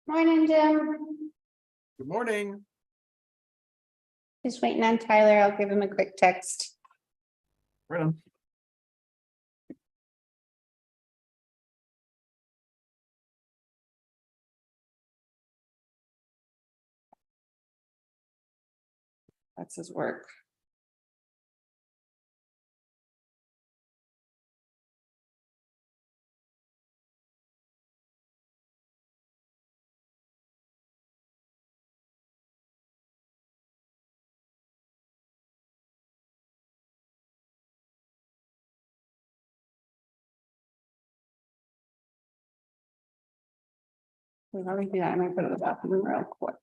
Morning, Jim. Good morning. Just waiting on Tyler. I'll give him a quick text. Right on. That's his work. We've already do that. I'm gonna go to the bathroom real quick.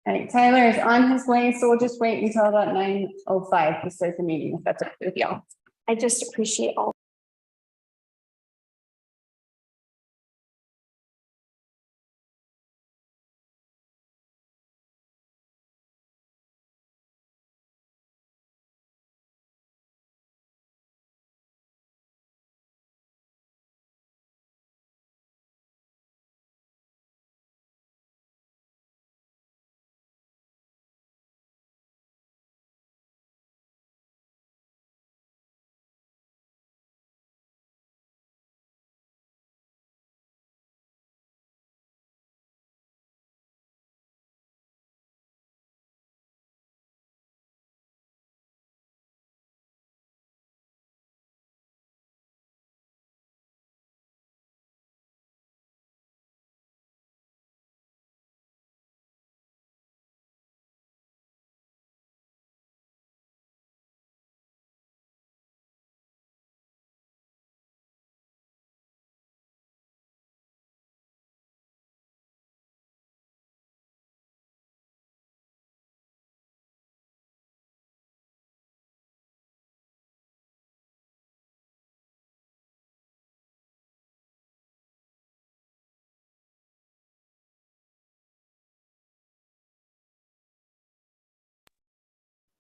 All right, Tyler is on his way, so we'll just wait until about 9:05 to start the meeting, if that's okay with y'all. I just appreciate all.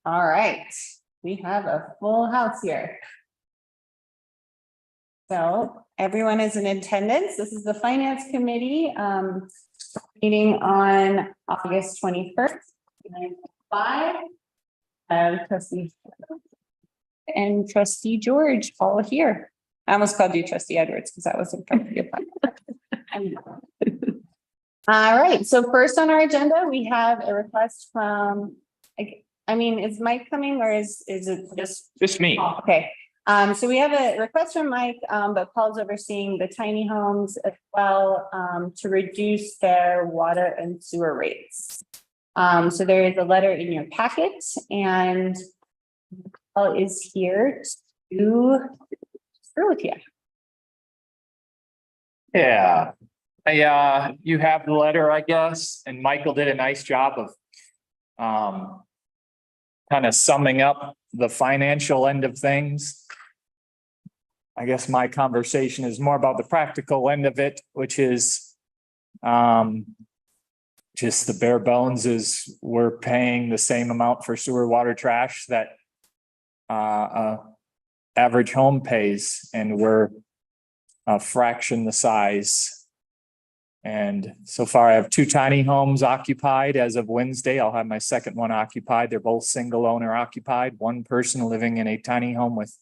All right, we have a full house here. So everyone is in attendance. This is the Finance Committee meeting on August 21st. 9:05. Trustee and Trustee George all here. I almost called you Trustee Edwards because that was in front of you. All right, so first on our agenda, we have a request from, I mean, is Mike coming or is it just me. Okay, so we have a request from Mike, but Paul's overseeing the tiny homes as well, to reduce their water and sewer rates. So there is a letter in your packet and Paul is here to share with you. Yeah, You have the letter, I guess, and Michael did a nice job of kind of summing up the financial end of things. I guess my conversation is more about the practical end of it, which is just the bare bones is we're paying the same amount for sewer, water, trash that average home pays, and we're a fraction the size. And so far I have 2 tiny homes occupied. As of Wednesday, I'll have my second one occupied. They're both single owner occupied. One person living in a tiny home with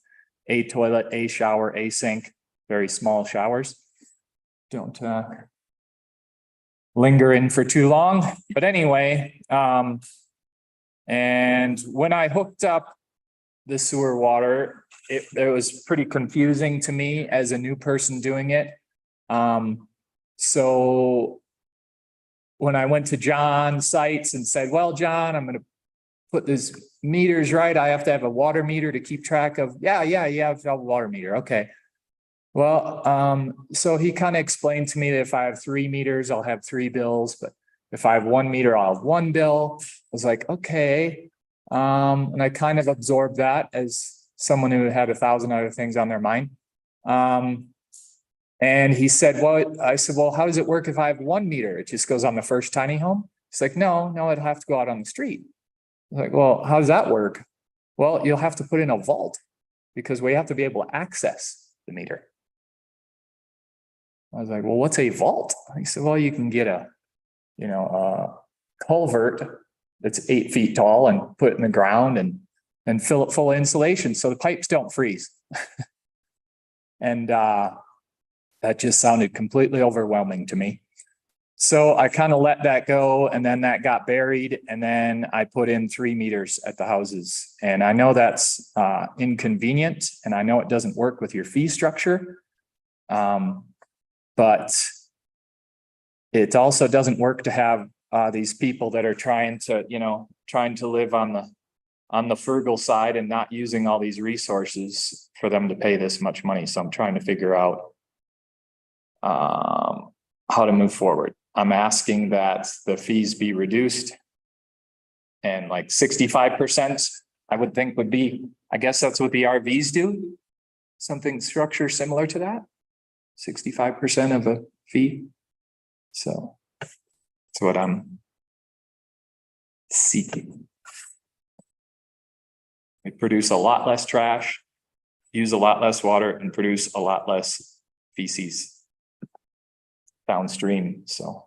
a toilet, a shower, a sink, very small showers. Don't linger in for too long. But anyway, and when I hooked up the sewer water, it was pretty confusing to me as a new person doing it. So when I went to John's sites and said, well, John, I'm going to put these meters right. I have to have a water meter to keep track of. Yeah, you have a water meter. Okay. Well, so he kind of explained to me that if I have 3 meters, I'll have 3 bills, but if I have 1 meter, I'll have 1 bill. I was like, okay. And I kind of absorbed that as someone who had 1,000 other things on their mind. And he said, well, I said, well, how does it work if I have 1 meter? It just goes on the first tiny home. He's like, no, it'd have to go out on the street. I was like, well, how does that work? Well, you'll have to put in a vault because we have to be able to access the meter. I was like, well, what's a vault? He said, well, you can get a culvert that's 8 feet tall and put it in the ground and fill it full of insulation so the pipes don't freeze. And that just sounded completely overwhelming to me. So I kind of let that go, and then that got buried, and then I put in 3 meters at the houses. And I know that's inconvenient, and I know it doesn't work with your fee structure. But it also doesn't work to have these people that are trying to live on the frugal side and not using all these resources for them to pay this much money. So I'm trying to figure out how to move forward. I'm asking that the fees be reduced, and like 65%, I would think would be, I guess that's what the RVs do. Something structure similar to that. 65% of a fee. So that's what I'm seeking. We produce a lot less trash, use a lot less water, and produce a lot less feces downstream. So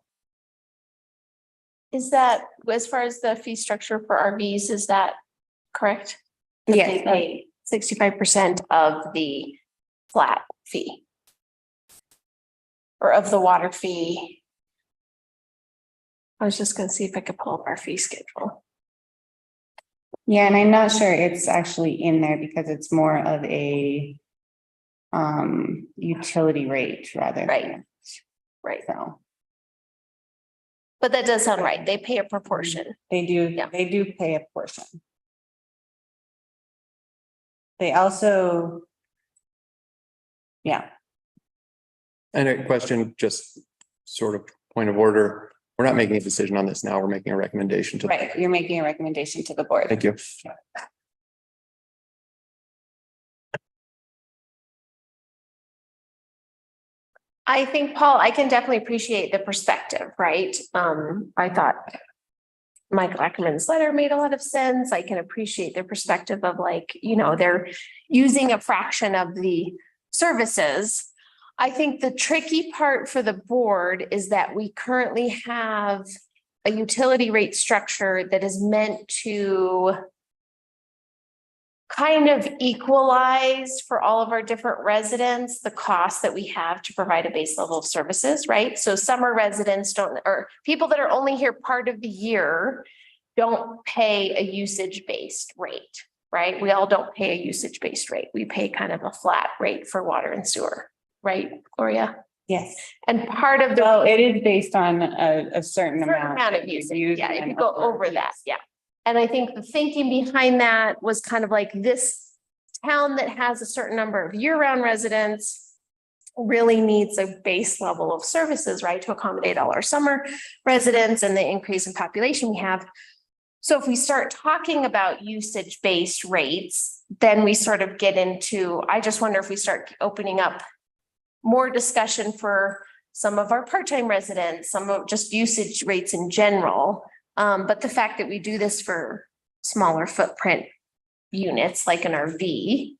Is that, as far as the fee structure for RVs, is that correct? That Yes. They pay 65% of the flat fee. Or of the water fee. I was just gonna see if I could pull up our fee schedule. Yeah, and I'm not sure it's actually in there because it's more of a utility rate rather. Right. So But that does sound right. They pay a proportion. they do, Yeah. they do pay a portion. They also, yeah, And a question, just sort of point of order. We're not making a decision on this now. We're making a recommendation to. right. You're making a recommendation to the board. Thank you. I think, Paul, I can definitely appreciate the perspective, right? I thought Mike Ackerman's letter made a lot of sense. I can appreciate the perspective of they're using a fraction of the services. I think the tricky part for the board is that we currently have a utility rate structure that is meant to kind of equalize for all of our different residents the cost that we have to provide a base level of services, right? So summer residents or people that are only here part of the year don't pay a usage-based rate, right? We all don't pay a usage-based rate. We pay kind of a flat rate for water and sewer, right, Gloria? Yes. And part of the Well, it is based on a certain amount. amount of that you usage, use yeah, if and you go over that, yeah. And I think the thinking behind that was kind of like this town that has a certain number of year-round residents really needs a base level of services, right, to accommodate all our summer residents and the increase in population we have. So if we start talking about usage-based rates, then we sort of get into, I just wonder if we start opening up more discussion for some of our part-time residents, some of just usage rates in general. But the fact that we do this for smaller footprint units like an RV,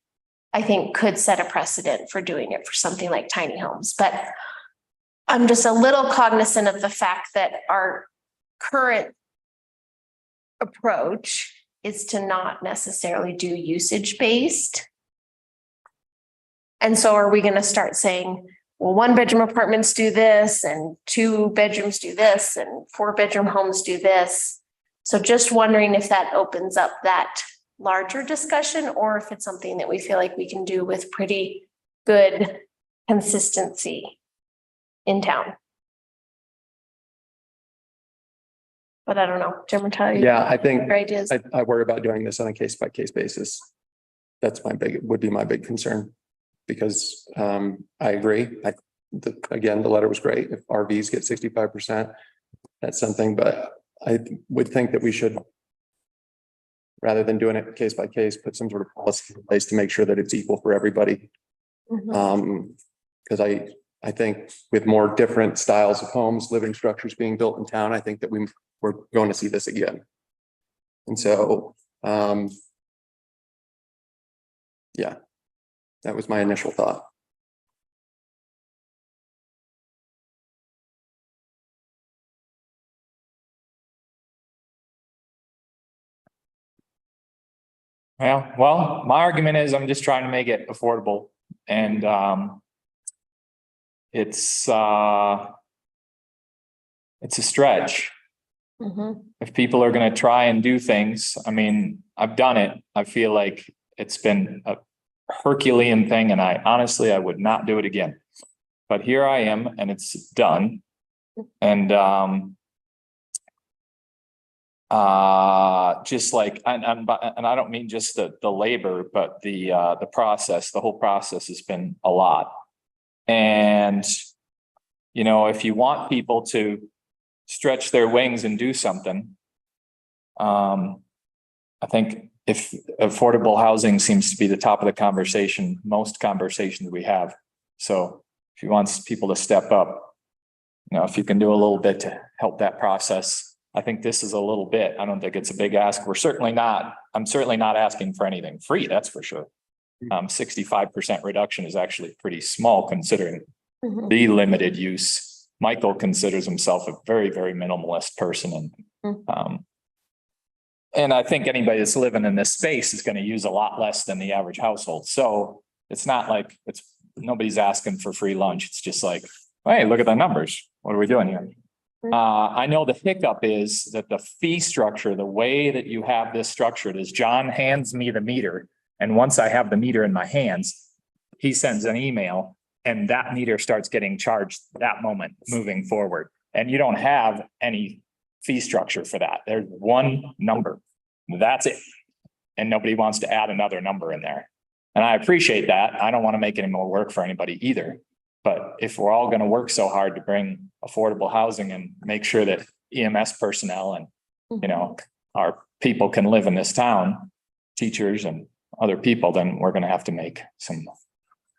I think could set a precedent for doing it for something like tiny homes. But I'm just a little cognizant of the fact that our current approach is to not necessarily do usage-based. And so are we going to start saying, well, 1-bedroom apartments do this and 2 bedrooms do this and 4-bedroom homes do this? So just wondering if that opens up that larger discussion or if it's something that we feel like we can do with pretty good consistency in town. But I don't know, Jim, tell you. Yeah, I think Your ideas. I worry about doing this on a case by case basis. That's would be my big concern. Because I agree. Again, the letter was great. If RVs get 65%, that's something, but I would think that we should, rather than doing it case by case, put some sort of policy in place to make sure that it's equal for everybody. Because I think with more different styles of homes, living structures being built in town, I think that we're going to see this again. And so, yeah. That was my initial thought. Yeah, well, my argument is I'm just trying to make it affordable and it's a stretch. If people are going to try and do things, I mean, I've done it. I feel like it's been a Herculean thing, and I honestly would not do it again. But here I am, and it's done. And just like, and I don't mean just the labor, but the process. The whole process has been a lot. And you know, if you want people to stretch their wings and do something, I think if affordable housing seems to be the top of the conversation, most conversations we have. So if you want people to step up, you know, if you can do a little bit to help that process, I think this is a little bit. I don't think it's a big ask. I'm certainly not asking for anything free, that's for sure. 65% reduction is actually pretty small considering the limited use. Michael considers himself a very, very minimalist person. And I think anybody that's living in this space is going to use a lot less than the average household. So it's not like nobody's asking for free lunch. It's just like, hey, look at the numbers. What are we doing here? I know the hiccup is that the fee structure, the way that you have this structured is John hands me the meter. And once I have the meter in my hands, he sends an email and that meter starts getting charged that moment moving forward. And you don't have any fee structure for that. There's one number. That's it. And nobody wants to add another number in there. And I appreciate that. I don't want to make any more work for anybody either. But if we're all going to work so hard to bring affordable housing and make sure that EMS personnel and, you know, our people can live in this town, teachers and other people, then we're going to have to make some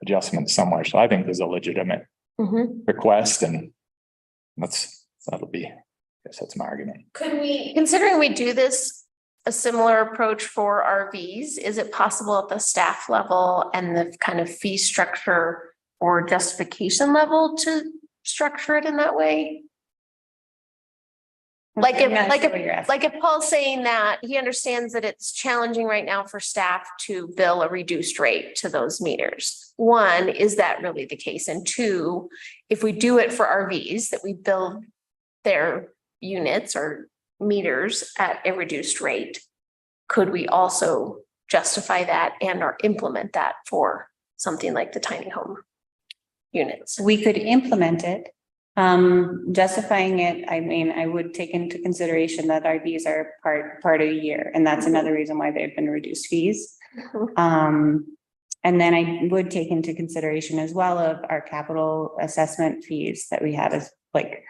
adjustments somewhere. So I think there's a legitimate request, and that'll be, I guess that's my argument. Could we, considering we do this, a similar approach for RVs, is it possible at the staff level and the kind of fee structure or justification level to structure it in that way? Like if Paul's saying that he understands that it's challenging right now for staff to bill a reduced rate to those meters. One, is that really the case? And two, if we do it for RVs, that we bill their units or meters at a reduced rate, could we also justify that and or implement that for something like the tiny home units? We could implement it. Justifying it, I mean, I would take into consideration that RVs are part of the year, and that's another reason why they've been reduced fees. And then I would take into consideration as well of our capital assessment fees that we had as like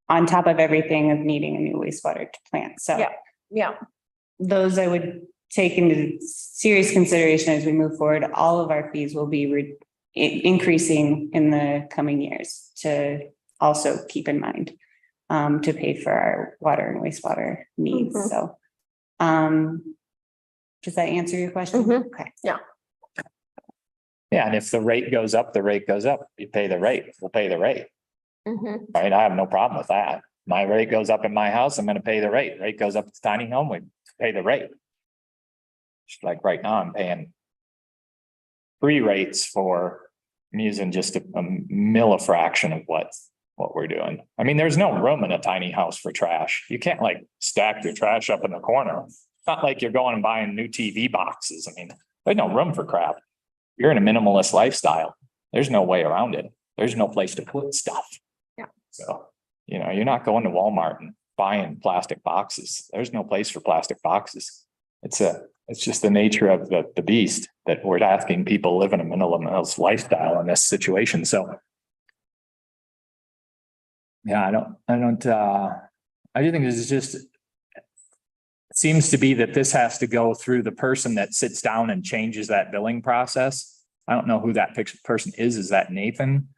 on top of everything of needing a new wastewater plant. So Yeah. Yeah. those I would take into serious consideration as we move forward. All of our fees will be increasing in the coming years to also keep in mind to pay for our water and wastewater needs. Mhm. So does that answer your question? Mhm. Okay. Yeah, and if the rate goes up, the rate goes up. You pay the rate, we'll pay the rate. Mhm. Right? I have no problem with that. My rate goes up in my house, I'm gonna pay the rate. Rate goes up at the tiny home, we pay the rate. Just like right now, I'm paying free rates for, I'm using just a millifraction of what we're doing. I mean, there's no room in a tiny house for trash. You can't like stack your trash up in the corner. It's not like you're going and buying new TV boxes. I mean, there's no room for crap. You're in a minimalist lifestyle. There's no way around it. There's no place to put stuff. Yeah. So, you're not going to Walmart and buying plastic boxes. There's no place for plastic boxes. It's just the nature of the beast that we're asking people live in a minimalist lifestyle in this situation. So. Yeah, I do think this is just. It seems to be that this has to go through the person that sits down and changes that billing process. I don't know who that person is. Is that Nathan?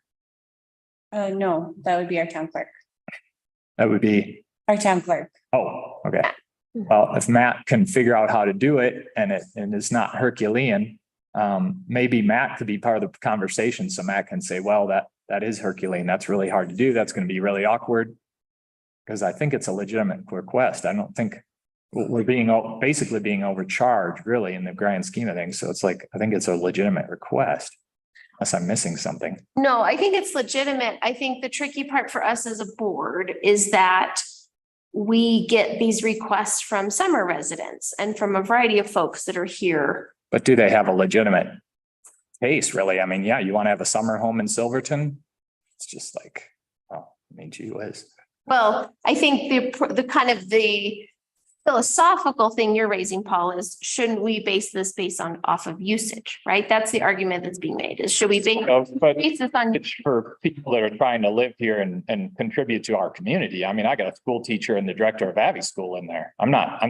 No, that would be our town clerk. That would be, Our town clerk. oh, okay. Well, if Matt can figure out how to do it and it's not Herculean, maybe Matt could be part of the conversation. So Matt can say, well, that is Herculean. That's really hard to do. That's going to be really awkward. Because I think it's a legitimate request. I don't think we're basically being overcharged really in the grand scheme of things. So it's like, I think it's a legitimate request. Unless I'm missing something. No, I think it's legitimate. I think the tricky part for us as a board is that we get these requests from summer residents and from a variety of folks that are here. But do they have a legitimate case, really? I mean, yeah, you want to have a summer home in Silverton? It's just like, oh, I mean, gee whiz. Well, I think the kind of the philosophical thing you're raising, Paul, is shouldn't we base this off of usage, right? That's the argument that's being made is should we base But this on it's for people that are trying to live here and contribute to our community. I mean, I got a school teacher and the director of Abbey School in there.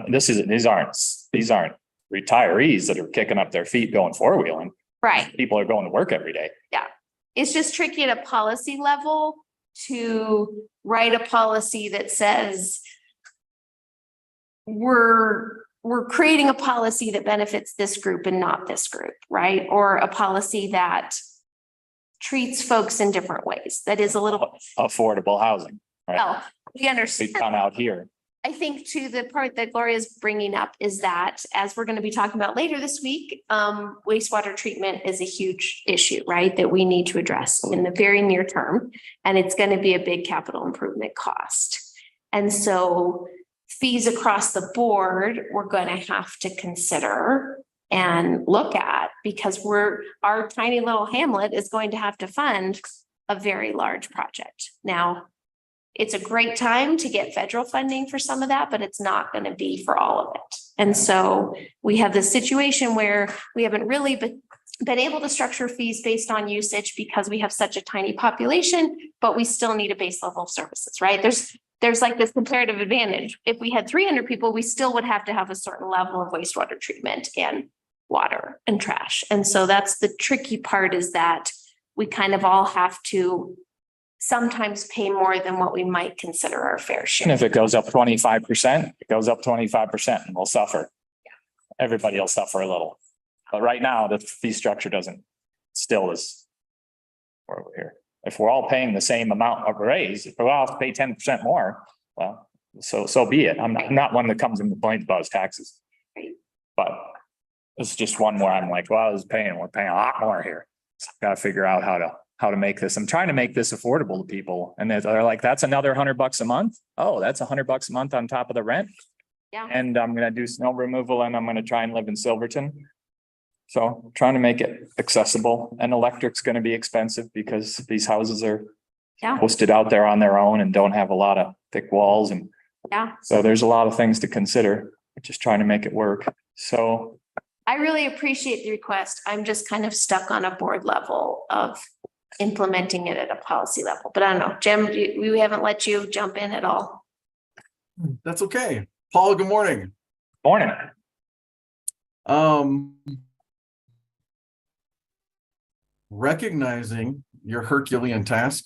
These aren't retirees that are kicking up their feet going four-wheeling. right? People are going to work every day. It's just tricky at a policy level to write a policy that says we're creating a policy that benefits this group and not this group, right? Or a policy that treats folks in different ways. That is a little Affordable housing. well, we They understand. come out here. I think to the part that Gloria is bringing up is that as we're going to be talking about later this week, wastewater treatment is a huge issue, right? That we need to address in the very near term. And it's going to be a big capital improvement cost. And so fees across the board, we're going to have to consider and look at because our tiny little hamlet is going to have to fund a very large project. Now, it's a great time to get federal funding for some of that, but it's not going to be for all of it. And so we have this situation where we haven't really been able to structure fees based on usage because we have such a tiny population, but we still need a base level of services, right? There's like this comparative advantage. If we had 300 people, we still would have to have a certain level of wastewater treatment and water and trash. And so that's the tricky part is that we kind of all have to sometimes pay more than what we might consider our fair And share. if it goes up 25%, it goes up 25% and we'll suffer. Everybody will suffer a little. But right now, the fee structure still is where we're here. If we're all paying the same amount of raise, if we all have to pay 10% more, well, so be it. I'm not one that comes and complains about his taxes. Right. But it's just one where I'm like, well, we're paying a lot more here. So I've got to figure out how to make this. I'm trying to make this affordable to people. And they're like, that's another $100 a month. Oh, that's $100 a month on top of the rent. Yeah. And I'm going to do snow removal and I'm going to try and live in Silverton. So trying to make it accessible, and electric's going to be expensive because these houses are Yeah. posted out there on their own and don't have a lot of thick walls. And Yeah. so there's a lot of things to consider. We're just trying to make it work. So I really appreciate the request. I'm just kind of stuck on a board level of implementing it at a policy level, but I don't know, Jim, we haven't let you jump in at all. That's okay. Paul, good morning. Morning. Recognizing your Herculean task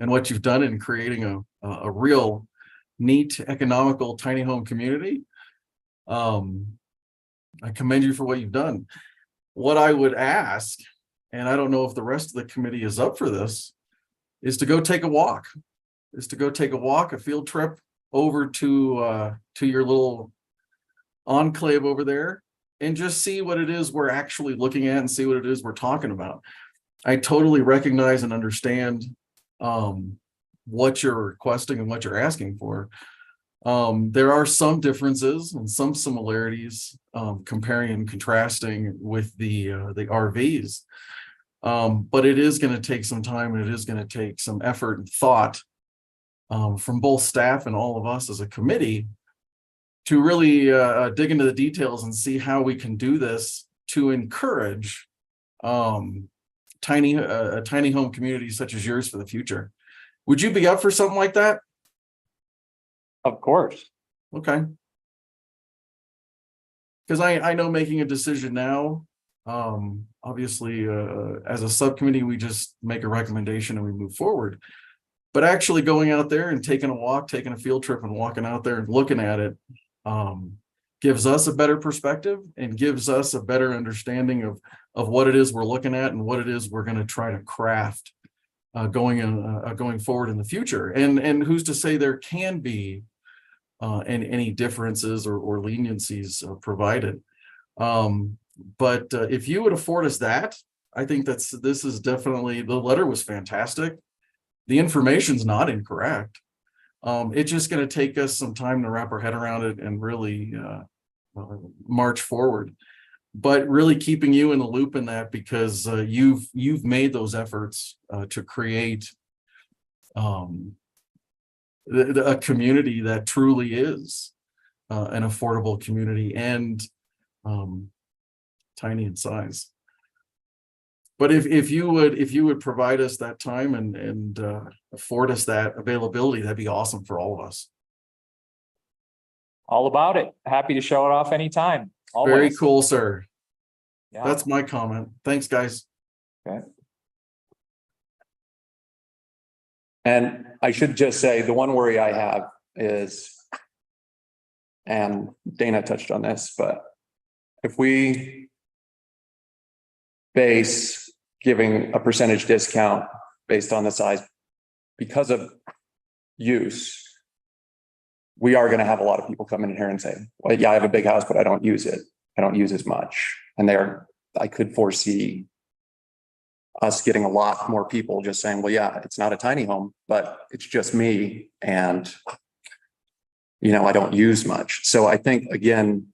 and what you've done in creating a real neat, economical tiny home community. I commend you for what you've done. What I would ask, and I don't know if the rest of the committee is up for this, is to go take a walk. A field trip over to your little enclave over there and just see what it is we're actually looking at and see what it is we're talking about. I totally recognize and understand what you're requesting and what you're asking for. There are some differences and some similarities comparing and contrasting with the RVs. But it is going to take some time and it is going to take some effort and thought from both staff and all of us as a committee to really dig into the details and see how we can do this to encourage tiny home communities such as yours for the future. Would you be up for something like that? Of course. Okay. Because I know making a decision now, obviously, as a subcommittee, we just make a recommendation and we move forward. But actually going out there and taking a walk, taking a field trip and walking out there and looking at it gives us a better perspective and gives us a better understanding of what it is we're looking at and what it is we're going to try to craft going forward in the future. And who's to say there can be any differences or leniencies provided. But if you would afford us that, I think this is definitely, the letter was fantastic. The information's not incorrect. It's just going to take us some time to wrap our head around it and really march forward. But really keeping you in the loop in that, because you've made those efforts to create a community that truly is an affordable community and tiny in size. But if you would provide us that time and afford us that availability, that'd be awesome for all of us. All about it. Happy to show it off anytime. Always. Very cool, sir. Yeah. That's my comment. Thanks, guys. Okay. And I should just say, the one worry I have is, and Dana touched on this, but if we base giving a percentage discount based on the size because of use, we are going to have a lot of people come in here and say, well, yeah, I have a big house, but I don't use it. I don't use as much. And I could foresee us getting a lot more people just saying, well, yeah, it's not a tiny home, but it's just me. And, I don't use much. So I think, again,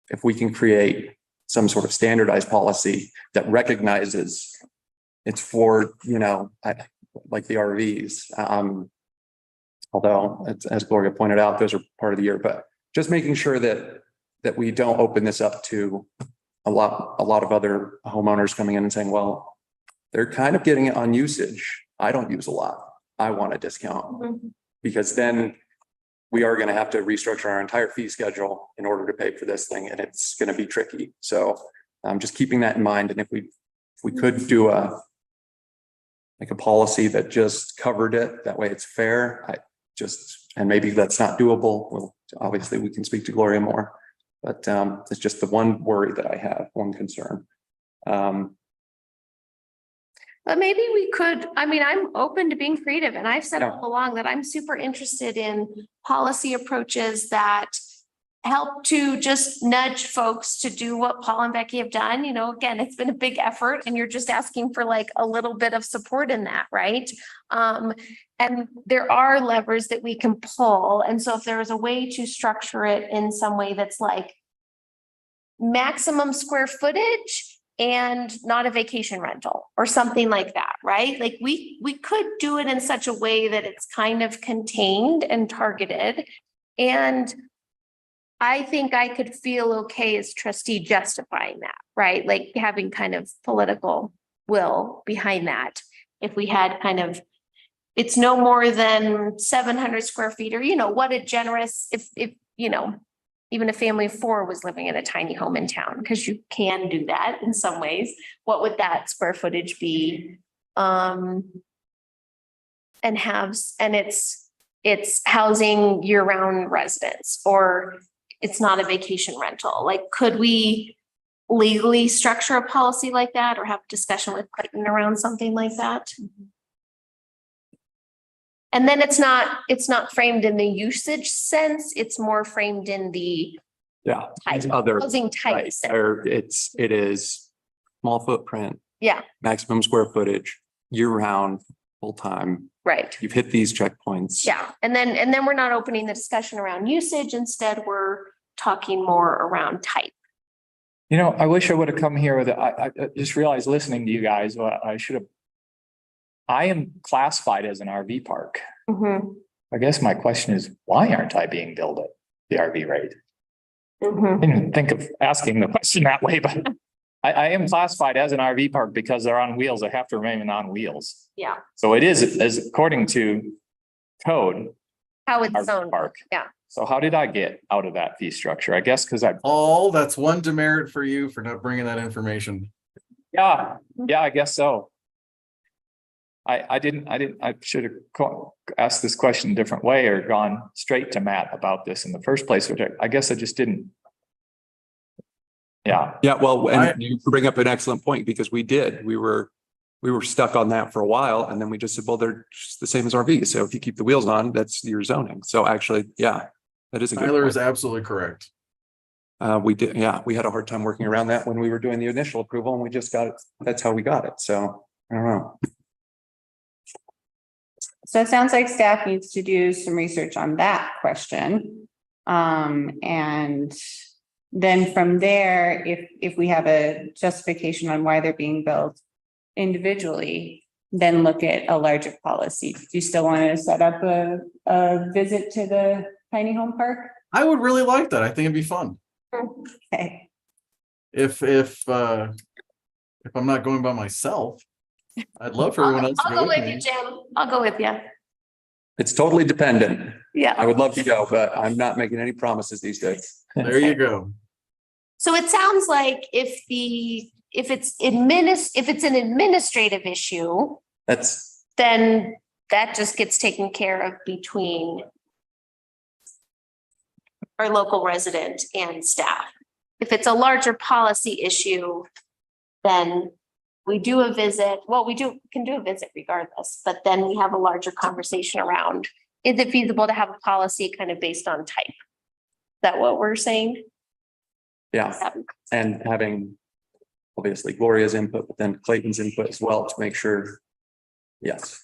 if we can create some sort of standardized policy that recognizes it's for, like the RVs, although as Gloria pointed out, those are part of the year, but just making sure that we don't open this up to a lot of other homeowners coming in and saying, well, they're kind of getting it on usage. I don't use a lot. I want a discount, because then we are going to have to restructure our entire fee schedule in order to pay for this thing. And it's going to be tricky. So I'm just keeping that in mind. And if we could do a policy that just covered it, that way it's fair. And maybe that's not doable. Well, obviously we can speak to Gloria more, but it's just the one worry that I have, one concern. But maybe we could, I'm open to being creative, and I've said Yeah. all along that I'm super interested in policy approaches that help to just nudge folks to do what Paul and Becky have done. Again, it's been a big effort and you're just asking for like a little bit of support in that, right? And there are levers that we can pull. And so if there is a way to structure it in some way that's like maximum square footage and not a vacation rental or something like that, right? Like we could do it in such a way that it's kind of contained and targeted. And I think I could feel okay as trustee justifying that, right? Like having kind of political will behind that. If we had kind of, it's no more than 700 square feet, or, what a generous, if, even a family of 4 was living in a tiny home in town, because you can do that in some ways. What would that square footage be? And it's housing year-round residents, or it's not a vacation rental. Like, could we legally structure a policy like that, or have a discussion with Clayton around something like that? And then it's not framed in the usage sense, it's more framed in the Yeah. type, Other, housing type right, sense. or it is small footprint, Yeah, maximum square footage, year round, full time. right. You've hit these checkpoints. Yeah, and then we're not opening the discussion around usage. Instead, we're talking more around type. I wish I would have come here with it. I just realized listening to you guys, I am classified as an RV park. Mhm, I guess my question is, why aren't I being billed at the RV rate? mhm. I didn't think of asking the question that way, but I am classified as an RV park because they're on wheels. They have to remain on wheels. Yeah, So it is, as according to code, how it's RV zoned. park. Yeah. So how did I get out of that fee structure? I guess because That's one demerit for you for not bringing that information. yeah, I guess so. I should have asked this question a different way or gone straight to Matt about this in the first place, which I guess I just didn't. Yeah. Yeah, well, and you bring up an excellent point, because we were stuck on that for a while, and then we just said, well, they're just the same as RVs. So if you keep the wheels on, that's your zoning. So actually, yeah, that is a good Tyler point. is absolutely correct. We did, yeah, we had a hard time working around that when we were doing the initial approval, and we just got it. That's how we got it. So I don't know. So it sounds like staff needs to do some research on that question. And then from there, if we have a justification on why they're being billed individually, then look at a larger policy. Do you still want to set up a visit to the tiny home park? I would really like that. I think it'd be fun. Okay. If I'm not going by myself, I'd love for everyone else to I'll go go with with you, me. Jim. I'll go with you. It's totally dependent. Yeah. I would love to go, but I'm not making any promises these days. There you go. So it sounds like if it's an administrative issue, then that just gets taken care of between our local resident and staff. If it's a larger policy issue, then we do a visit. Well, can do a visit regardless, but then we have a larger conversation around, is it feasible to have a policy kind of based on type? Is that what we're saying? Yeah, and having obviously Gloria's input, but then Clayton's input as well to make sure. Yes.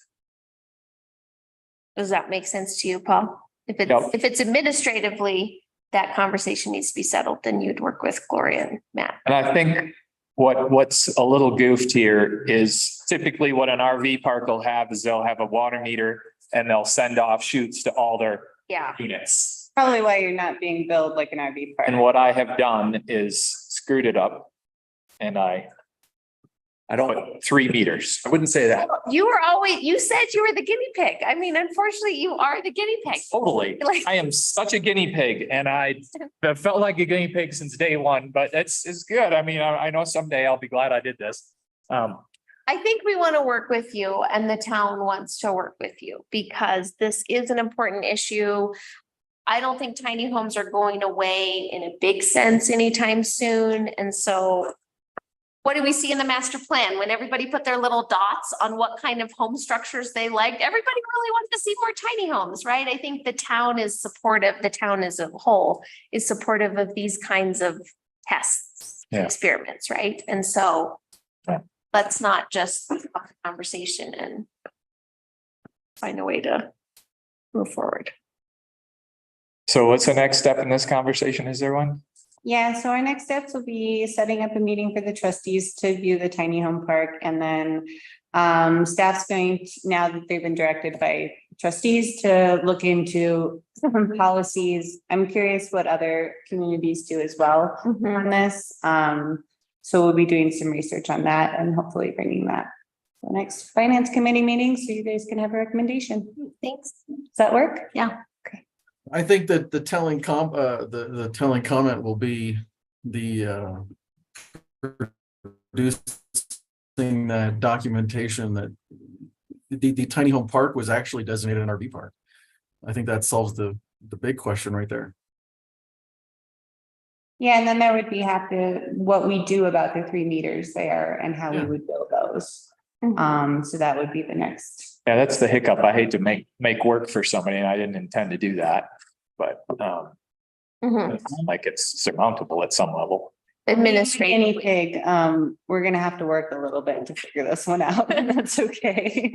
Does that make sense to you, Paul? If Yep. it's administratively, that conversation needs to be settled, then you'd work with Gloria and Matt. And I think what's a little goofed here is typically what an RV park will have is they'll have a water meter and they'll send off shoots to all their Yeah. units. Probably why you're not being billed like an RV park. And what I have done is screwed it up and I put 3 meters. I wouldn't say that. You said you were the guinea pig. I mean, unfortunately, you are the guinea pig. Totally. Like- I am such a guinea pig and I felt like a guinea pig since day one, but it's good. I mean, I know someday I'll be glad I did this. I think we want to work with you and the town wants to work with you because this is an important issue. I don't think tiny homes are going away in a big sense anytime soon. And so what do we see in the master plan? When everybody put their little dots on what kind of home structures they liked, everybody really wanted to see more tiny homes, right? I think the town is supportive, the town as a whole is supportive of these kinds of tests, experiments, right? And so let's not just have a conversation and find a way to move forward. So what's the next step in this conversation? Is there one? Yeah, so our next steps will be setting up a meeting for the trustees to view the tiny home park, and then staff's going to, now that they've been directed by trustees to look into policies. I'm curious what other communities do as well Mhm. on this. So we'll be doing some research on that and hopefully bringing that to the next finance committee meeting so you guys can have a recommendation. Thanks. Does that work? Yeah. I think that the telling the telling comment will be the producing that documentation that the tiny home park was actually designated an RV park. I think that solves the big question right there. Yeah, and then there would be what we do about the 3 meters there and how we Yeah. would build those. Mhm. So that would be the next. Yeah, that's the hiccup. I hate to make work for somebody and I didn't intend to do that, but Mhm. it's not like it's surmountable at some level. Administrative. Guinea pig, we're gonna have to work a little bit to figure this one out, and that's okay.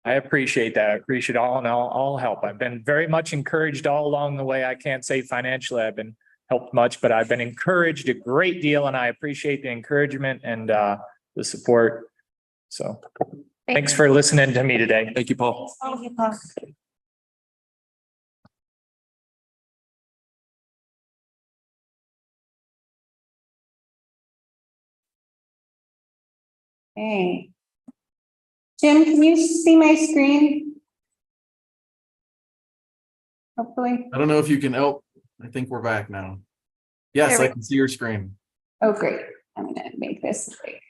I appreciate that. I appreciate all help. I've been very much encouraged all along the way. I can't say financially I've been helped much, but I've been encouraged a great deal and I appreciate the encouragement and the support. So thanks for listening to me today. Thank you, Paul. Thank you, Paul. Hey. Jim, can you see my screen? Hopefully. I don't know if you can help. I think we're back now. Yes, There we I can see your screen. Oh, great. I'm gonna make this big.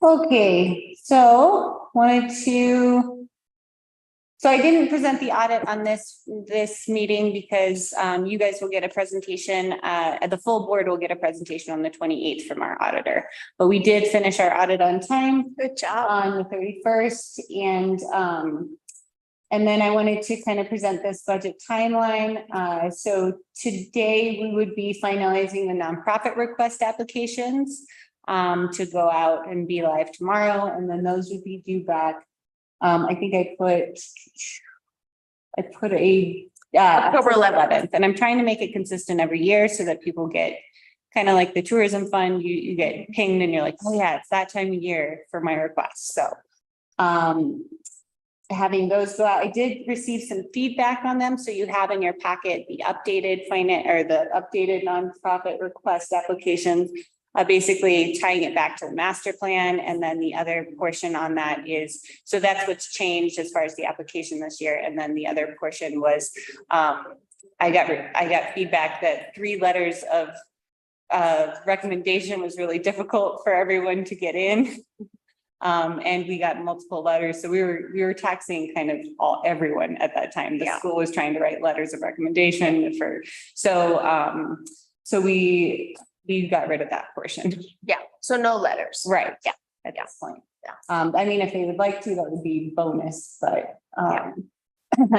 Okay, so I didn't present the audit on this meeting because you guys will get a presentation, the full board will get a presentation on the 28th from our auditor. But we did finish our audit on time. Good job. On the 31st, and then I wanted to kind of present this budget timeline. So today we would be finalizing the nonprofit request applications to go out and be live tomorrow, and then those would be due back. I think I put October 11th, and I'm trying to make it consistent every year so that people get kind of like the tourism fund, you get pinged and you're like, oh yeah, it's that time of year for my request. So having those go out, I did receive some feedback on them. So you have in your packet the updated nonprofit request applications, basically tying it back to the master plan. And then the other portion on that is, so that's what's changed as far as the application this year. And then the other portion was, I got feedback that 3 letters of recommendation was really difficult for everyone to get in. And we got multiple letters. So we were taxing kind of everyone at that time. The school was trying to write letters of recommendation so we got rid of that portion. Yeah. So no letters. Right. Yeah. At this point. Yeah. I mean, if they would like to, that would be bonus, but I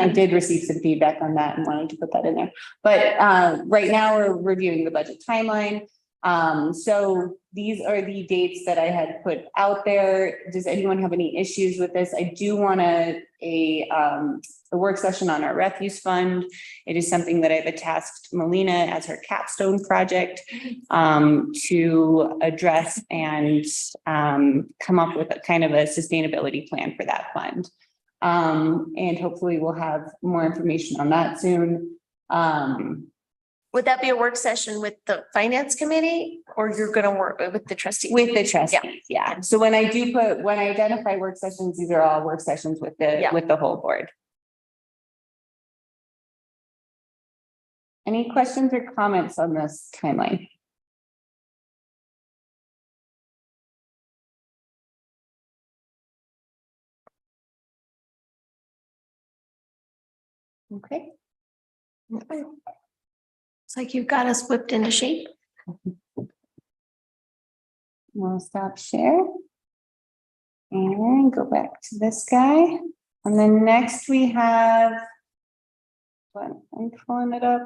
did receive some feedback on that and wanted to put that in there. But right now we're reviewing the budget timeline. So these are the dates that I had put out there. Does anyone have any issues with this? I do want a work session on our refuse fund. It is something that I've tasked Melina as her capstone project to address and come up with a kind of a sustainability plan for that fund. And hopefully we'll have more information on that soon. Would that be a work session with the finance committee or you're going to work with the trustees? With the trustees, yeah. So when I identify work sessions, these are all work sessions with the whole board. Any questions or comments on this timeline? Okay. It's like you've got us whipped into shape. We'll stop share. And go back to this guy. And then next we have, I'm pulling it up.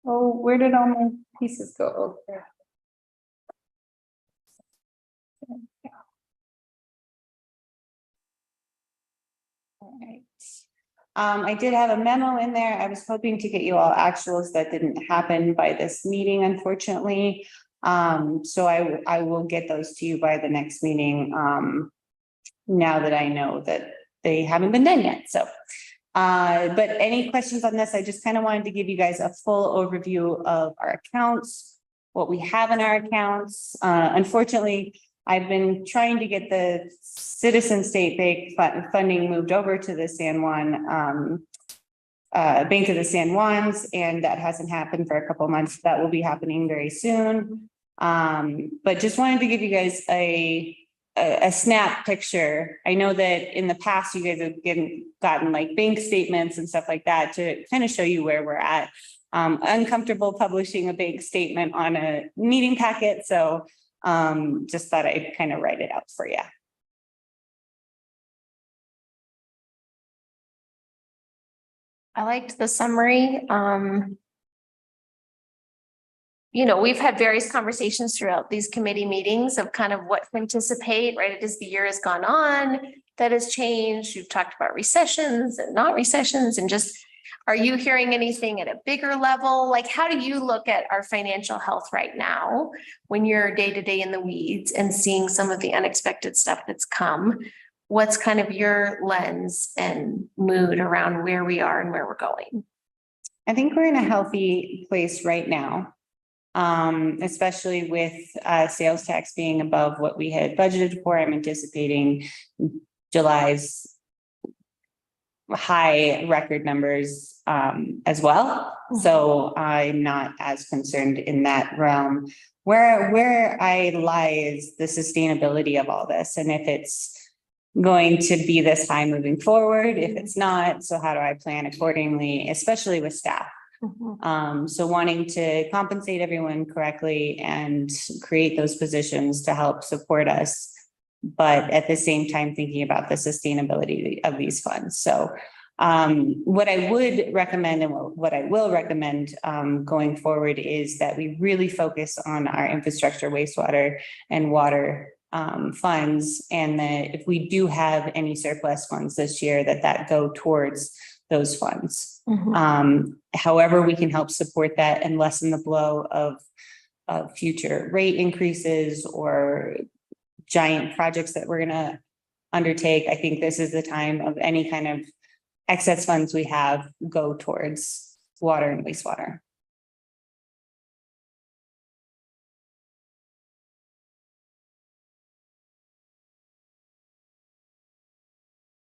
Oh, where did all my pieces go? Oh, there. There we go. All right. I did have a memo in there. I was hoping to get you all actuals. That didn't happen by this meeting, unfortunately. So I will get those to you by the next meeting. Now that I know that they haven't been done yet. So, but any questions on this? I just kind of wanted to give you guys a full overview of our accounts, what we have in our accounts. Unfortunately, I've been trying to get the Citizen State Bank funding moved over to the San Juan Bank of the San Juans, and that hasn't happened for a couple months. That will be happening very soon. But just wanted to give you guys a snap picture. I know that in the past you guys have gotten like bank statements and stuff like that to kind of show you where we're at. Uncomfortable publishing a bank statement on a meeting packet, so just thought I'd kind of write it out for you. I liked the summary. You know, we've had various conversations throughout these committee meetings of kind of what to anticipate, right? As the year has gone on, that has changed. You've talked about recessions and not recessions, and just, are you hearing anything at a bigger level? Like, how do you look at our financial health right now when you're day to day in the weeds and seeing some of the unexpected stuff that's come? What's kind of your lens and mood around where we are and where we're going? I think we're in a healthy place right now, especially with sales tax being above what we had budgeted for. I'm anticipating July's high record numbers as well. So I'm not as concerned in that realm. Where I lie is the sustainability of all this, and if it's going to be this high moving forward. If it's not, so how do I plan accordingly, especially with staff? So wanting to compensate everyone correctly and create those positions to help support us, but at the same time thinking about the sustainability of these funds. So what I would recommend and what I will recommend going forward is that we really focus on our infrastructure, wastewater, and water funds, and that if we do have any surplus funds this year, that go towards those funds. However, we can help support that and lessen the blow of future rate increases or giant projects that we're going to undertake. I think this is the time of any kind of excess funds we have go towards water and wastewater.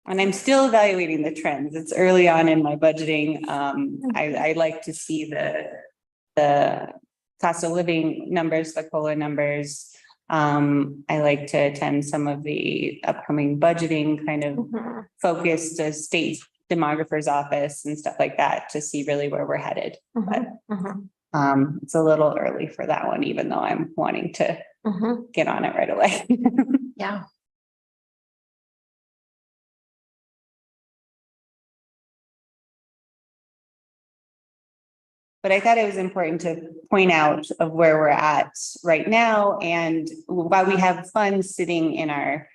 And I'm still evaluating the trends. It's early on in my budgeting. I like to see the cost of living numbers, the COLA numbers. I like to attend some of the upcoming budgeting kind of focused state demographer's office and stuff like that to see really where we're headed. But it's a little early for that one, even though I'm wanting to get on it right away. Yeah. But I thought it was important to point out of where we're at right now. And while we have funds sitting in our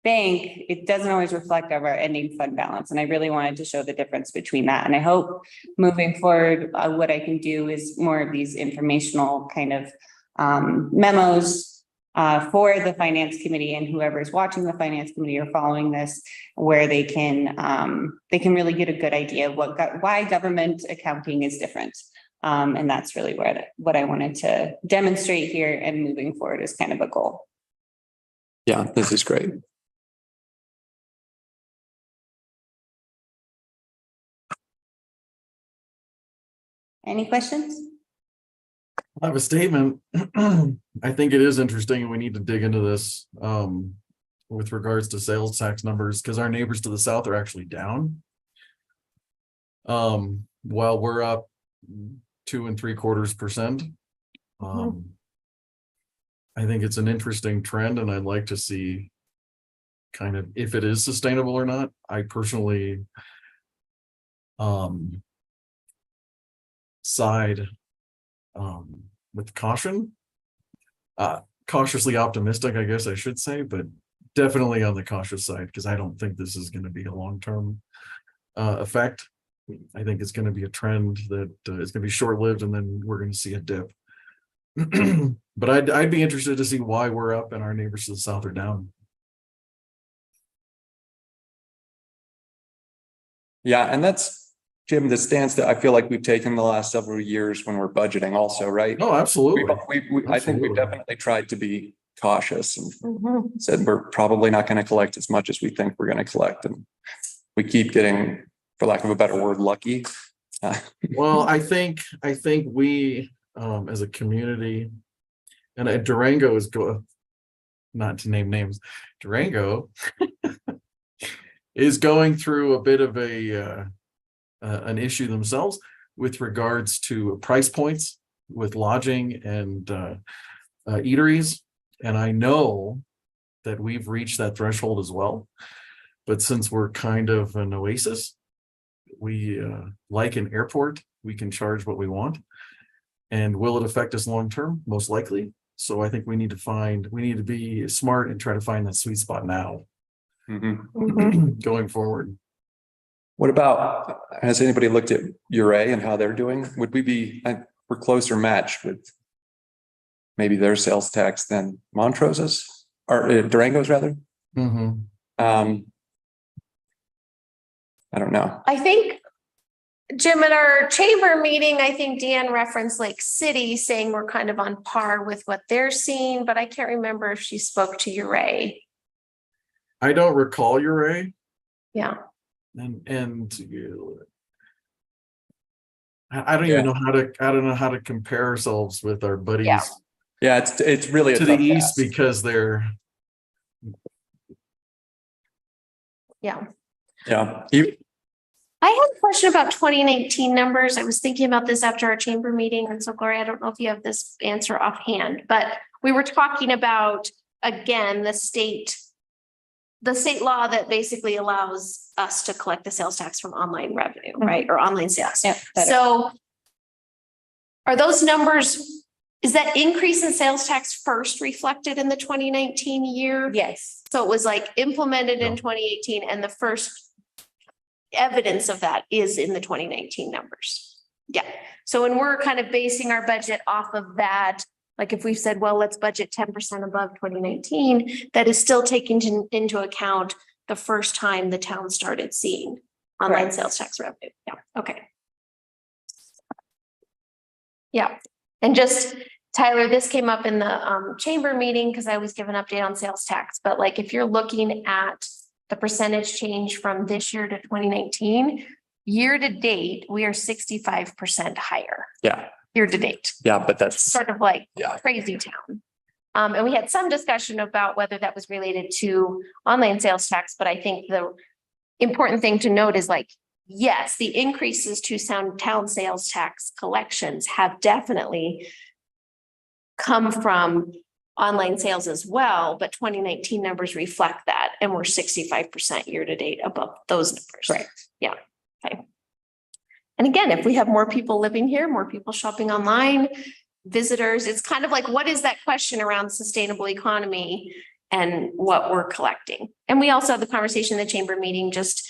bank, it doesn't always reflect our ending fund balance. And I really wanted to show the difference between that. And I hope moving forward, what I can do is more of these informational kind of memos for the finance committee and whoever's watching the finance committee or following this, where they can really get a good idea of why government accounting is different. And that's really what I wanted to demonstrate here, and moving forward is kind of a goal. Yeah, this is great. Any questions? I have a statement. I think it is interesting and we need to dig into this with regards to sales tax numbers, because our neighbors to the south are actually down. While we're up 2.75%. I think it's an interesting trend, and I'd like to see kind of if it is sustainable or not. I personally side with caution, cautiously optimistic, I guess I should say, but definitely on the cautious side, because I don't think this is going to be a long-term effect. I think it's going to be a trend that is going to be short-lived, and then we're going to see a dip. But I'd be interested to see why we're up and our neighbors to the south are down. Yeah, and that's, Jim, the stance that I feel like we've taken the last several years when we're budgeting also, right? No, absolutely. I think we've Absolutely. definitely tried to be cautious and Mhm. said we're probably not going to collect as much as we think we're going to collect. And we keep getting, for lack of a better word, lucky. Well, I think we, as a community, and Durango is not to name names, Durango is going through a bit of an issue themselves with regards to price points with lodging and eateries. And I know that we've reached that threshold as well. But since we're kind of an oasis, we like an airport, we can charge what we want. And will it affect us long term? Most likely. So I think we need to be smart and try to find that sweet spot now. Mhm. Going forward. What about, has anybody looked at Uray and how they're doing? Would we be, we're closer matched with maybe their sales tax than Montrose's or Durango's rather? Mhm. I don't know. I think, Jim, at our chamber meeting, I think Dan referenced Lake City saying we're kind of on par with what they're seeing, but I can't remember if she spoke to Uray. I don't recall Uray. Yeah. And I don't even know I don't know how to compare ourselves with our buddies Yeah. Yeah, it's really a to the tough east task. because they're Yeah. Yeah. I had a question about 2019 numbers. I was thinking about this after our chamber meeting. And so Gloria, I don't know if you have this answer offhand, but we were talking about, again, the state law that basically allows us to collect the sales tax from online revenue, right? Or online sales. Yeah, better. So are those numbers, is that increase in sales tax first reflected in the 2019 year? Yes. So it was like implemented in No. 2018 and the first evidence of that is in the 2019 numbers. Yeah. So when we're kind of basing our budget off of that, like if we've said, well, let's budget 10% above 2019, that is still taking into account the first time the town started seeing online Correct. sales tax revenue. Yeah. Okay. Yeah. And just Tyler, this came up in the chamber meeting because I was given an update on sales tax, but like if you're looking at the percentage change from this year to 2019, year to date, we are 65% higher. Yeah. Year to date. Yeah, but that's Sort of like Yeah. crazy town. And we had some discussion about whether that was related to online sales tax, but I think the important thing to note is like, yes, the increases to town sales tax collections have definitely come from online sales as well, but 2019 numbers reflect that, and we're 65% year to date above those numbers. Right. Yeah. Okay. And again, if we have more people living here, more people shopping online, visitors, it's kind of like, what is that question around sustainable economy and what we're collecting? And we also have the conversation in the chamber meeting, just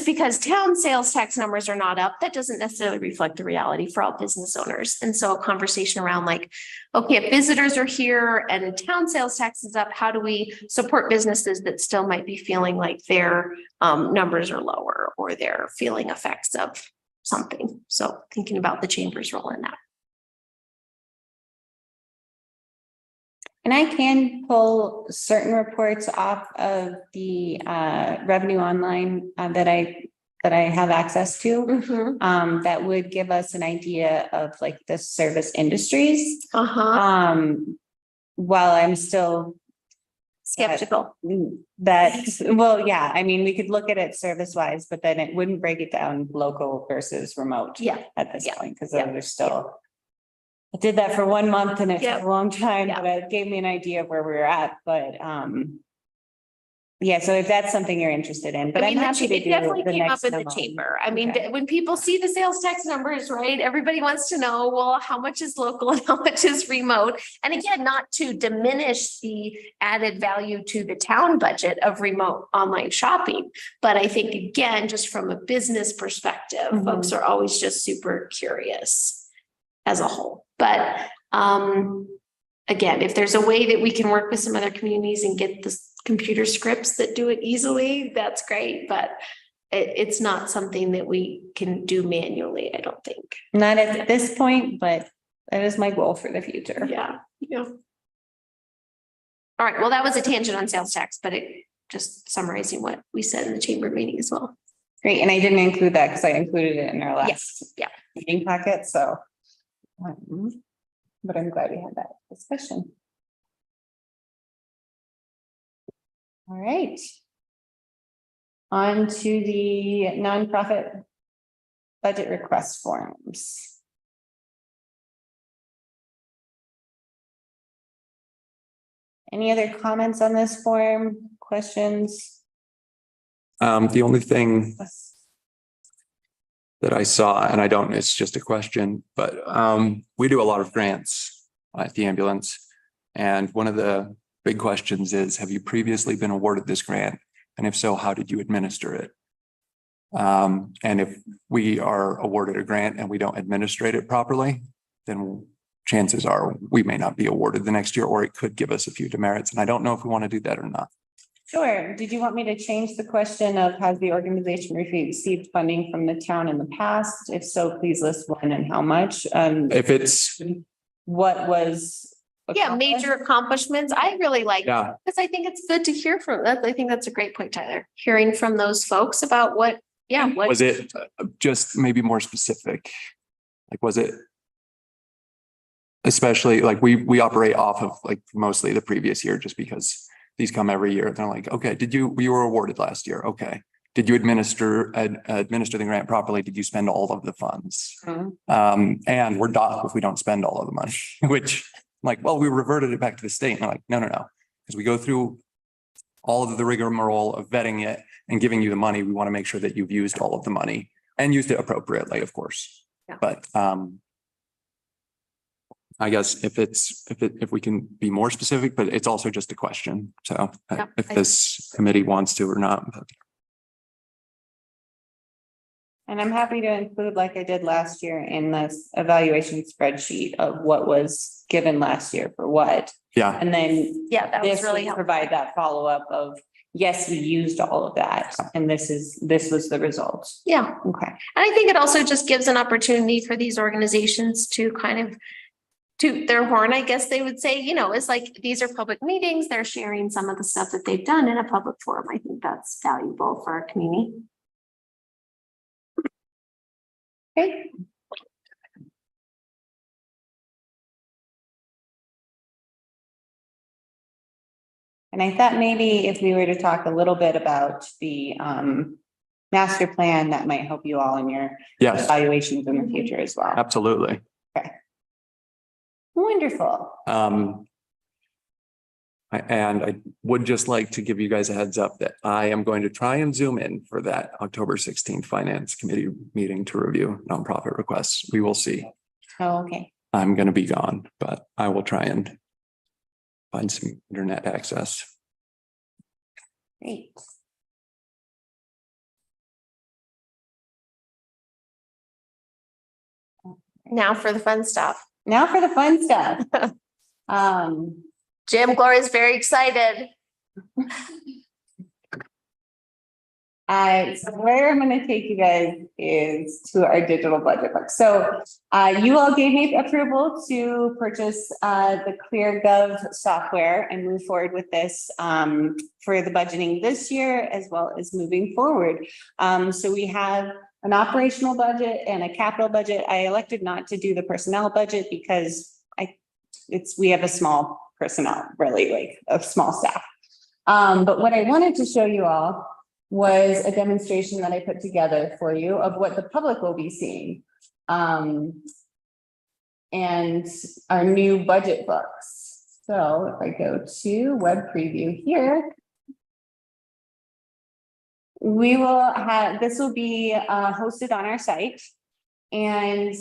because town sales tax numbers are not up, that doesn't necessarily reflect the reality for all business owners. And so a conversation around like, okay, if visitors are here and town sales tax is up, how do we support businesses that still might be feeling like their numbers are lower or they're feeling effects of something? So thinking about the chamber's role in that. And I can pull certain reports off of the revenue online that I have access to. That would give us an idea of like the service industries. While I'm still Skeptical. well, yeah, I mean, we could look at it service wise, but then it wouldn't break it down local versus remote. Yeah. At this Yeah. point, because Yeah. they're still. I did that for 1 month and it Yeah. took a long time, Yeah. but it gave me an idea of where we were at, but yeah, so if that's something you're interested in, but I I'm mean, happy to it do definitely the came up next in the memo. chamber. I mean, Okay. when people see the sales tax numbers, right, everybody wants to know, well, how much is local and how much is remote? And again, not to diminish the added value to the town budget of remote online shopping. But I think, again, just from a business perspective, Mhm. folks are always just super curious as a whole. But again, if there's a way that we can work with some other communities and get the computer scripts that do it easily, that's great. But it's not something that we can do manually, I don't think. Not at this point, but that is my goal for the future. Yeah. All right, well, that was a tangent on sales tax, but it just summarizing what we said in the chamber meeting as well. Great, and I didn't include that because I included it in our last yeah. meeting packet, so. But I'm glad we had that discussion. All right. On to the nonprofit budget request forms. Any other comments on this form, questions? The only thing that I saw, and I don't, it's just a question, but we do a lot of grants at the ambulance. And one of the big questions is, have you previously been awarded this grant? And if so, how did you administer it? And if we are awarded a grant and we don't administrate it properly, then chances are we may not be awarded the next year, or it could give us a few demerits. And I don't know if we want to do that or not. Sure. Did you want me to change the question of has the organization received funding from the town in the past? If so, please list when and how much. If it's, What was? Yeah, major accomplishments. I really like, yeah, because I think it's good to hear from that. I think that's a great point, Tyler. Hearing from those folks about what, what. was it just maybe more specific? Like, was it? Especially like we operate off of like mostly the previous year, just because these come every year. They're like, okay, we were awarded last year. Okay. Did you administer the grant properly? Did you spend all of the funds? Mhm. And we're docked if we don't spend all of the money, which like, well, we reverted it back to the state. And they're like, no. Because we go through all of the rigmarole of vetting it and giving you the money. We want to make sure that you've used all of the money and used it appropriately, of course. Yeah. But I guess if we can be more specific, but it's also just a question. So if this committee wants to or not. And I'm happy to include, like I did last year, in this evaluation spreadsheet of what was given last year for what. Yeah. And then Yeah, that was this really would helpful. provide that follow-up of, yes, we used all of that, and this was the result. Yeah. Okay. And I think it also just gives an opportunity for these organizations to kind of toot their horn, I guess they would say, it's like, these are public meetings. They're sharing some of the stuff that they've done in a public forum. I think that's valuable for our community. Okay. And I thought maybe if we were to talk a little bit about the master plan, that might help you all in your Yes, evaluations in the future as well. absolutely. Wonderful. And I would just like to give you guys a heads up that I am going to try and zoom in for that October 16th Finance Committee meeting to review nonprofit requests. We will see. Oh, okay. I'm going to be gone, but I will try and find some internet access. Great. Now for the fun stuff. Now for the fun stuff. Jim, Gloria's very excited. So where I'm going to take you guys is to our digital budget book. So you all gave me approval to purchase the ClearGov software and move forward with this for the budgeting this year, as well as moving forward. So we have an operational budget and a capital budget. I elected not to do the personnel budget because we have a small personnel, really, like a small staff. But what I wanted to show you all was a demonstration that I put together for you of what the public will be seeing. And our new budget books. So if I go to web preview here, this will be hosted on our site. And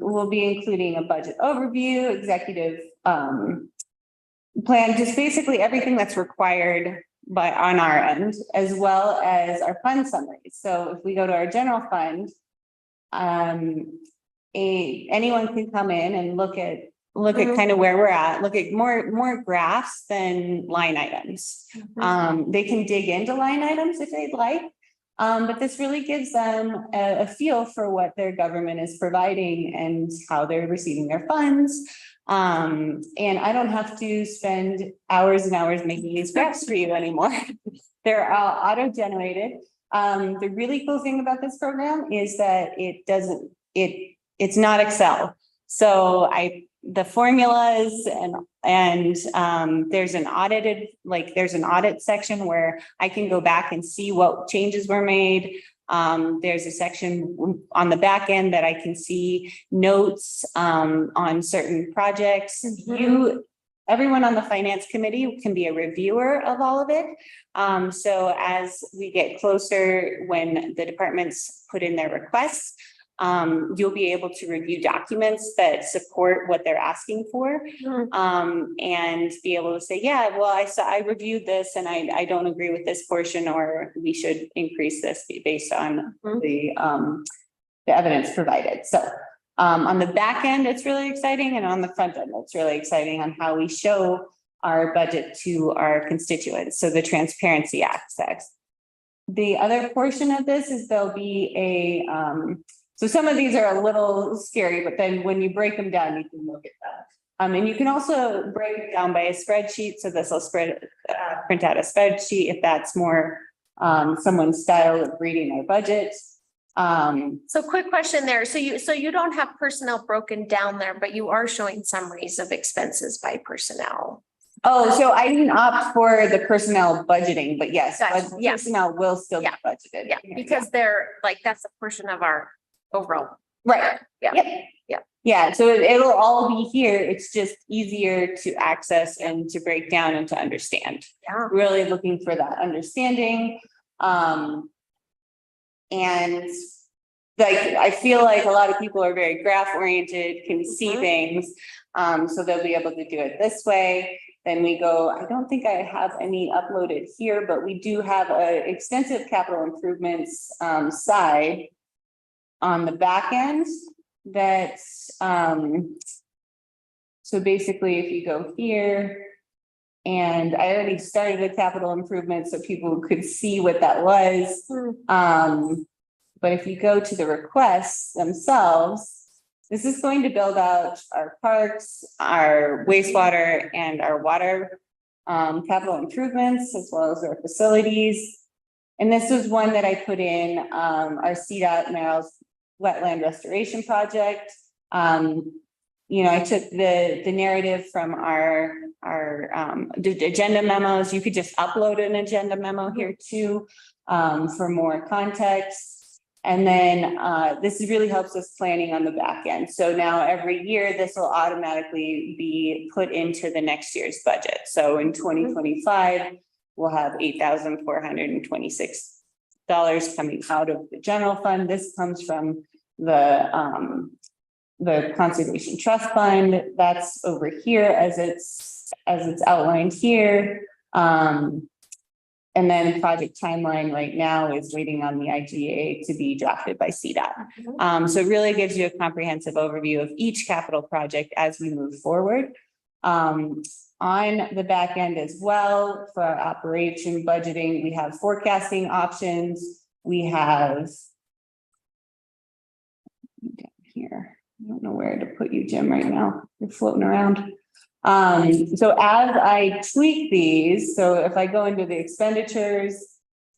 we'll be including a budget overview, executive plan, just basically everything that's required on our end, as well as our fund summaries. So if we go to our general fund, anyone can come in and look at kind of where we're at, look at more graphs than line items. They can dig into line items if they'd like. But this really gives them a feel for what their government is providing and how they're receiving their funds. And I don't have to spend hours and hours making these graphs for you anymore. They're auto-generated. The really cool thing about this program is that it's not Excel. So the formulas and there's an audit section where I can go back and see what changes were made. There's a section on the back end that I can see notes on certain projects. Everyone on the finance committee can be a reviewer of all of it. So as we get closer, when the departments put in their requests, you'll be able to review documents that support what they're asking for, and be able to say, yeah, well, I reviewed this and I don't agree with this portion, or we should increase this based on the evidence provided. So on the back end, it's really exciting, and on the front end, it's really exciting on how we show our budget to our constituents. So the transparency aspects. The other portion of this is there'll be so some of these are a little scary, but then when you break them down, you can look at them. And you can also break it down by a spreadsheet. So this will print out a spreadsheet if that's more someone's style of reading their budget. So quick question there. So you don't have personnel broken down there, but you are showing summaries of expenses by personnel. Oh, so I didn't opt for the personnel budgeting, but yes, Gotcha. but Yeah. personnel will still be Yeah. budgeted. Yeah, because they're like, that's a portion of our overall. Right. Yeah. Yep. Yeah. Yeah, so it'll all be here. It's just easier to access and to break down and to understand. Yeah. Really looking for that understanding. And like, I feel like a lot of people are very graph oriented, can see things. So they'll be able to do it this way. Then we go, I don't think I have any uploaded here, but we do have a extensive capital improvements side on the back end. That's so basically if you go here, and I already started a capital improvement so people could see what that was. But if you go to the requests themselves, this is going to build out our parks, our wastewater, and our water capital improvements, as well as our facilities. And this was one that I put in our CDOT Merrill's wetland restoration project. You know, I took the narrative from our agenda memos. You could just upload an agenda memo here too, for more context. And then this really helps us planning on the back end. So now every year, this will automatically be put into the next year's budget. So in 2025, we'll have $8,426 coming out of the general fund. This comes from the conservation trust fund. That's over here as it's outlined here. And then project timeline right now is waiting on the IGA to be drafted by CDOT. So it really gives you a comprehensive overview of each capital project as we move forward. On the back end as well, for our operation budgeting, we have forecasting options. We have down here. I don't know where to put you, Jim, right now. You're floating around. So as I tweak these, so if I go into the expenditures,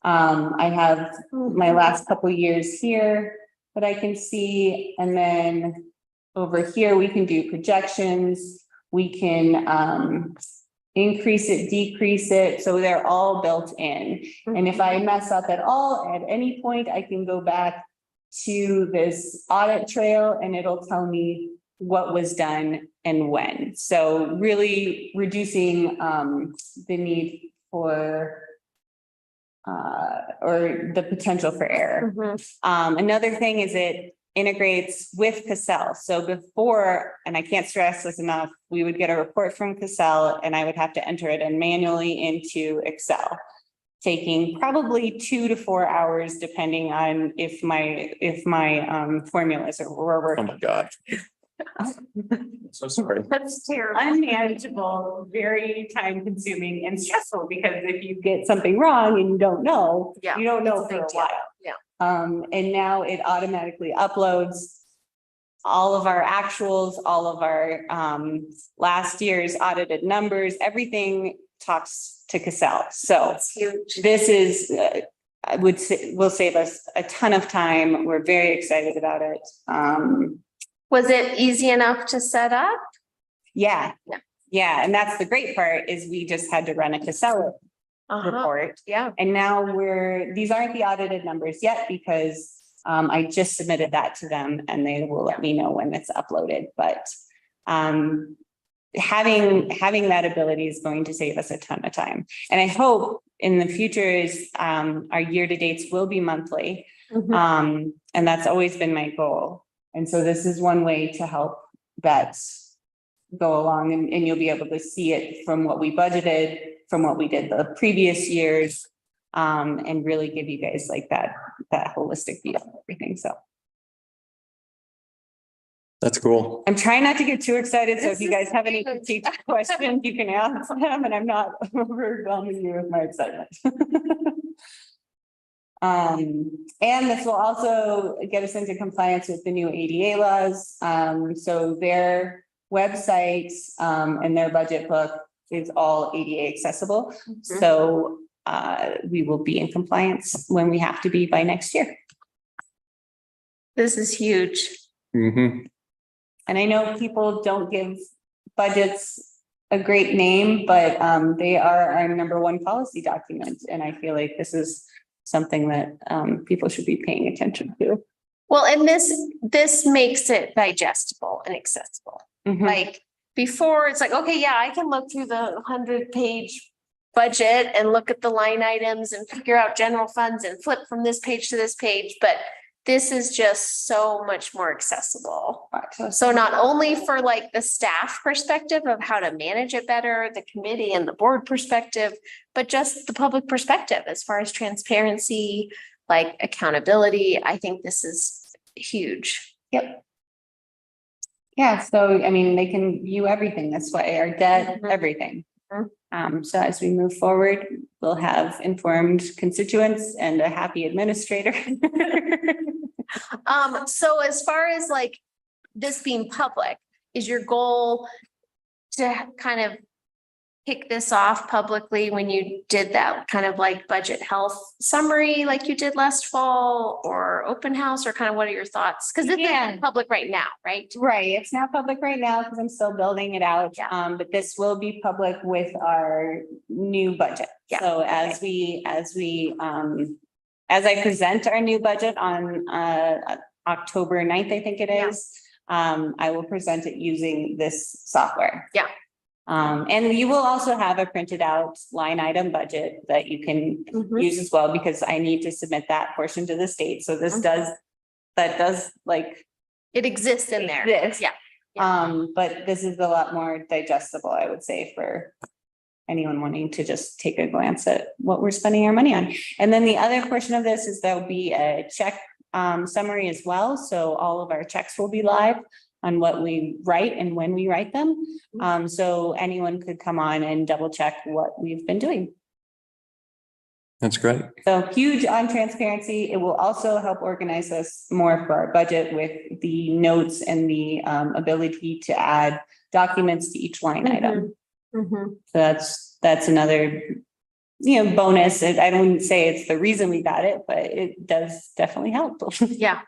I have my last couple of years here that I can see. And then over here, we can do projections. We can increase it, decrease it. So they're all built in. And if I mess up at all, at any point, I can go back to this audit trail and it'll tell me what was done and when. So really reducing the need for or the potential for error. Another thing is it integrates with Cassell. So before, and I can't stress this enough, we would get a report from Cassell and I would have to enter it manually into Excel, taking probably 2 to 4 hours, depending on if my formulas were working. Oh my God. So sorry. That's terrible. Unmanageable, very time consuming and stressful, because if you get something wrong and you don't know, Yeah, you don't know it's a for a big deal. while. And now it automatically uploads all of our actuals, all of our last year's audited numbers, everything talks to Cassell. So It's huge. this is, I would say, will save us a ton of time. We're very excited about it. Was it easy enough to set up? Yeah. Yeah. Yeah, and that's the great part is we just had to run a Casella report. Yeah. And now these aren't the audited numbers yet because I just submitted that to them and they will let me know when it's uploaded, but having that ability is going to save us a ton of time. And I hope in the future is our year-to-dates will be monthly. Mhm. And that's always been my goal. And so this is one way to help that go along and you'll be able to see it from what we budgeted, from what we did the previous years, and really give you guys like that holistic view of everything. So That's cool. I'm trying not to get too excited. So if This you guys is have any huge. critique questions, you can ask them and I'm not overwhelming you with my excitement. And this will also get us into compliance with the new ADA laws. So their websites and their budget book is all ADA accessible. So we will be in compliance when we have to be by next year. This is huge. Mm-hmm. And I know people don't give budgets a great name, but they are our #1 policy document. And I feel like this is something that people should be paying attention to. Well, and this makes it digestible and accessible. Mhm. Like before, it's like, okay, yeah, I can look through the 100-page budget and look at the line items and figure out general funds and flip from this page to this page, but this is just so much more accessible. So not only for like the staff perspective of how to manage it better, the committee and the board perspective, but just the public perspective as far as transparency, like accountability. I think this is huge. Yep. Yeah, so I mean, they can view everything this way, our debt, Mhm. everything. Mhm. So as we move forward, we'll have informed constituents and a happy administrator. So as far as like this being public, is your goal to kind of kick this off publicly when you did that kind of like budget health summary like you did last fall or open house, or kind of what are your thoughts? Because this Yeah. is public right now, right? Right, it's not public right now because I'm still building it out. Yeah. But this will be public with our new budget. Yeah. So as I present our new budget on October 9th, I think it Yeah. is, I will present it using this software. Yeah. And you will also have a printed out line item budget that you can Mhm. use as well, because I need to submit that portion to the state. So this Mhm. does like It exists in there. exist. Yeah. But this is a lot more digestible, I would say, for anyone wanting to just take a glance at what we're spending our money on. And then the other portion of this is there'll be a check summary as well. So all of our checks will be live on what we write and when we write them. So anyone could come on and double check what we've been doing. That's great. So huge on transparency. It will also help organize us more for our budget with the notes and the ability to add documents to each line item. Mhm. So that's another, bonus. I don't say it's the reason we got it, but it does definitely help. Yeah.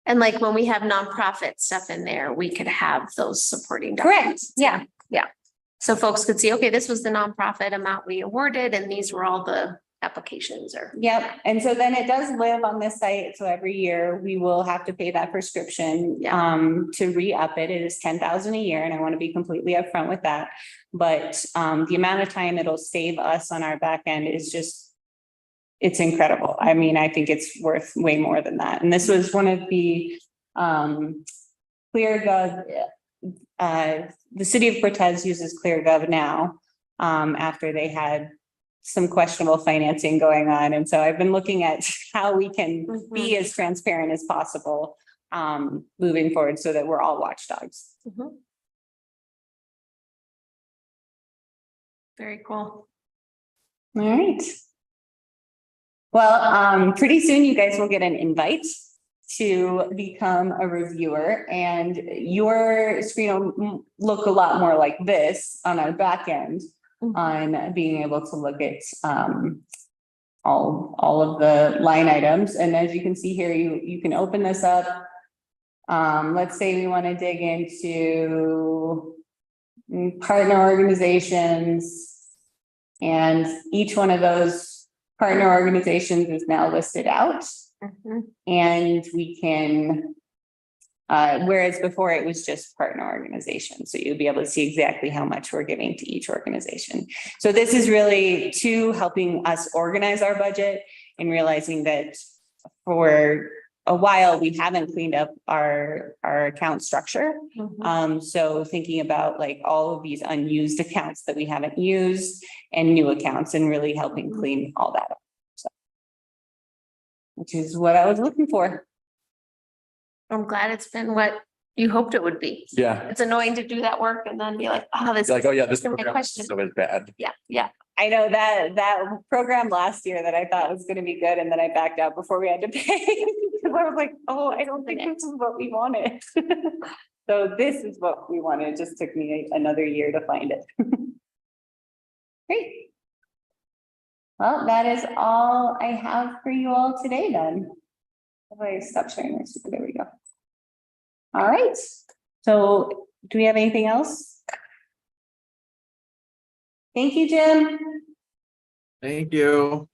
And like when we have nonprofit stuff in there, we could have those supporting Correct. documents. Yeah. So folks could see, okay, this was the nonprofit amount we awarded and these were all the applications or. Yep. And so then it does live on this site. So every year we will have to pay that prescription to re-up it. It is 10,000 a year. And I want to be completely upfront with that. But the amount of time it'll save us on our back end is just, it's incredible. I mean, I think it's worth way more than that. And this was one of the ClearGov, the city of Cortez uses ClearGov now after they had some questionable financing going on. And so I've been looking at how we can be as transparent as possible moving forward so that we're all watchdogs. Very cool. All right. Well, pretty soon you guys will get an invite to become a reviewer, and your screen will look a lot more like this on our back end on being able to look at all of the line items. And as you can see here, you can open this up. Let's say we want to dig into partner organizations, and each one of those partner organizations is now listed out. And we can, whereas before it was just partner organizations. So you'll be able to see exactly how much we're giving to each organization. So this is really helping us organize our budget and realizing that for a while, we haven't cleaned up our account structure. So thinking about like all of these unused accounts that we haven't used and new accounts, and really helping clean all that up. So, which is what I was looking for. I'm glad it's been what you hoped it would be. Yeah. It's annoying to do that work and then be like, oh, this. Like, oh yeah, this Answer my program question. is so bad. Yeah. I know that program last year that I thought was going to be good, and then I backed out before we had to pay. Because I was like, oh, I don't think this is what we wanted. So this is what we wanted. It just took me another year to find it. Great. Well, that is all I have for you all today then. If I stop sharing this, there we go. All right. So do we have anything else? Thank you, Jim. Thank you.